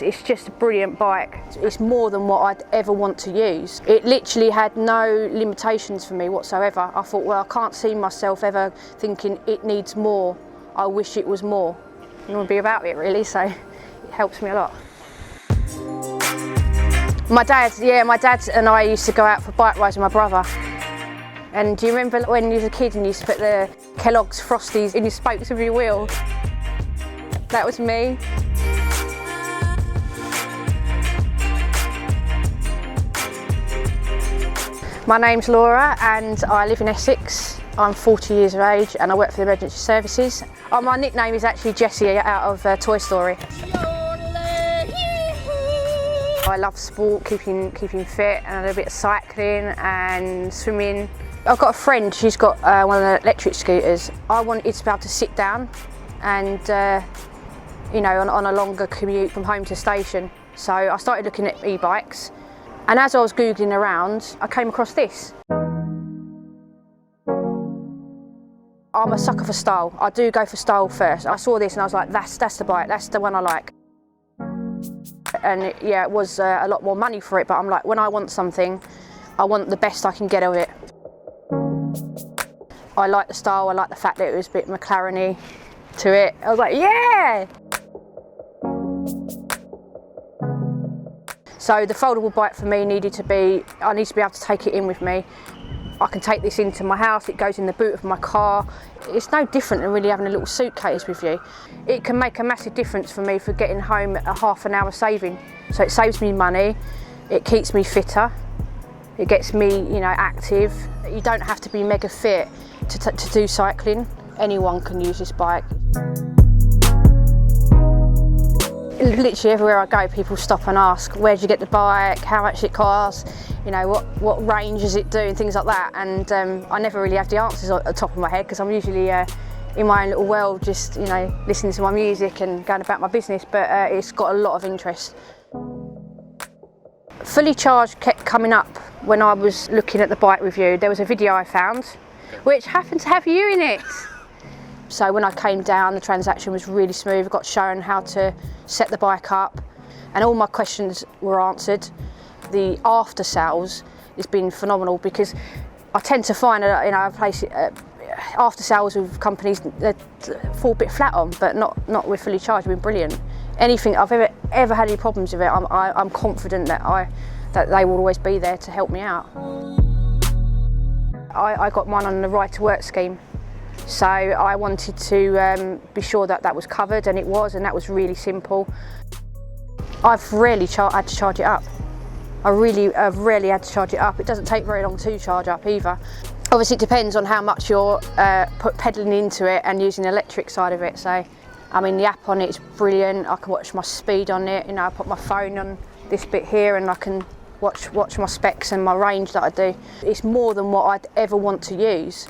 It's just a brilliant bike. It's more than what I'd ever want to use. It literally had no limitations for me whatsoever. I thought, well, I can't see myself ever thinking it needs more. I wish it was more. I want to be about it really, so it helps me a lot. My dad and I used to go out for bike rides with my brother. And do you remember when you was a kid and you used to put the Kellogg's Frosties in your spokes of your wheel? That was me. My name's Laura and I live in Essex. I'm 40 years of age and I work for the emergency services. My nickname is actually Jessie out of Toy Story. I love sport, keeping fit, and a bit of cycling and swimming. I've got a friend, she's got one of the electric scooters. I wanted to be able to sit down and, you know, on a longer commute from home to station. So I started looking at e-bikes, and as I was Googling around, I came across this. I'm a sucker for style. I do go for style first. I saw this and I was like, that's the bike, that's the one I like. And it was a lot more money for it, but I'm like, when I want something, I want the best I can get of it. I like the style, I like the fact that it was a bit McLaren-y to it. I was like, yeah! So the foldable bike for me I need to be able to take it in with me. I can take this into my house, it goes in the boot of my car. It's no different than really having a little suitcase with you. It can make a massive difference for me for getting home a half an hour saving. So it saves me money, it keeps me fitter, it gets me, you know, active. You don't have to be mega fit to do cycling. Anyone can use this bike. Literally everywhere I go, people stop and ask, where'd you get the bike, how much it costs, you know, what range does it do, and things like that. And I never really have the answers at the top of my head because I'm usually in my own little world, just, you know, listening to my music and going about my business, but it's got a lot of interest. Fully charged kept coming up when I was looking at the bike review. There was a video I found which happened to have you in it. So when I came down, the transaction was really smooth. I got shown how to set the bike up and all my questions were answered. The after sales has been phenomenal because I tend to find after sales with companies that fall a bit flat on, but not with fully charged. It's been brilliant. Anything I've ever had any problems with it, I'm confident that they will always be there to help me out. I got mine on the right to work scheme. So I wanted to be sure that was covered, and it was, and that was really simple. I've rarely had to charge it up. I've rarely had to charge it up. It doesn't take very long to charge up either. Obviously it depends on how much you're pedalling into it and using the electric side of it. So, I mean, the app on it is brilliant. I can watch my speed on it. You know, I put my phone on this bit here and I can watch my specs and my range that I do. It's more than what I'd ever want to use.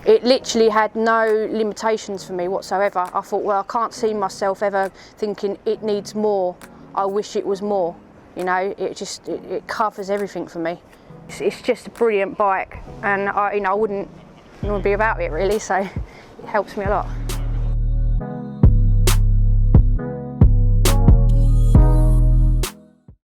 It literally had no limitations for me whatsoever. I thought, well, I can't see myself ever thinking it needs more. I wish it was more. You know, it covers everything for me. It's just a brilliant bike, and I wouldn't want to be about it really, so it helps me a lot.